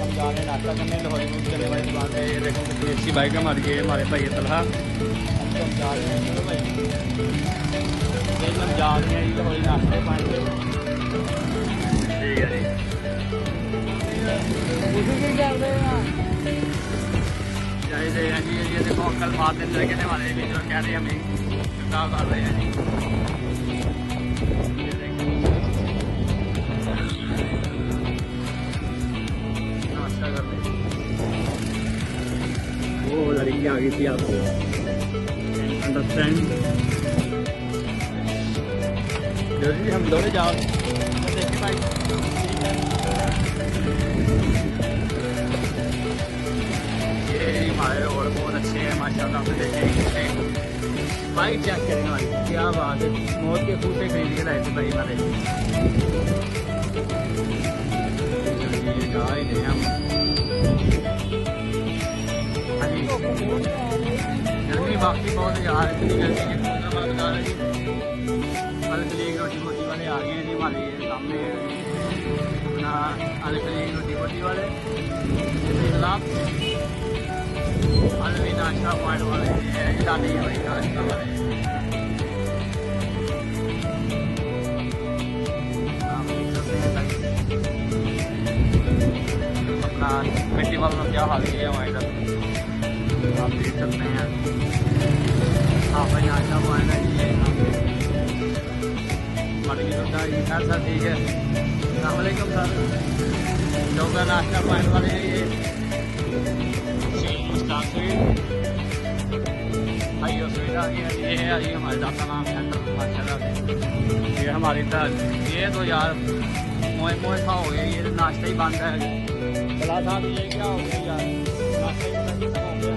हम जा रहे हैं नाश्ता करने लाहौरी में चले भाई दुकान पे। ये देखो कितनी अच्छी बाइक है हमारी, ये हमारे भाई तलहा। हम जा रहे हैं चलो भाई, हम जा रहे हैं लाहौरी नाश्ते पानी पे। ठीक है जी, ये देखो कल बात दिन लगे थे हमारे भी जो कह रहे हैं हमें क्या कर रहे हैं जी। नाश्ता कर रहे वो लड़की आ गई थी आपको अंडरस्टैंड जल्दी हम दौड़े जाओ देखिए भाई। हमारे रोड बहुत अच्छे हैं माशाल्लाह से। देखें बाइक चेक करेंगे भाई, क्या बात है, मौत के फूल से खरीद के लाए थे भाई हमारे। हम गर्मी बाकी बहुत यार, इतनी गर्मी की अलकलीग रोटी मोटी वाले आ गए हैं जी हमारे सामने अपना अलकलीग रोटी मोटी वाले अलवी नाश्ता पॉइंट वाले जाने हैं भाई नाश्ता वाले। अपना मिट्टी वालों में क्या हाल है हमारे इधर आप देख सकते हैं। हाँ भाई नाश्ता पॉइंट है ये मर्गी होता है सर। ठीक है अस्सलामुअलैकुम सर, लोग नाश्ता पॉइंट वाले हैं ये स्वीट आ गया। ये है ये हमारे दाता नाम सेंटर माशाल्लाह से। ये हमारी ये तो यार मोए मोए सा हो गया, ये नाश्ता ही बंद है। चला साहब ये क्या हो गया यार, नाश्ता ही खत्म हो गया।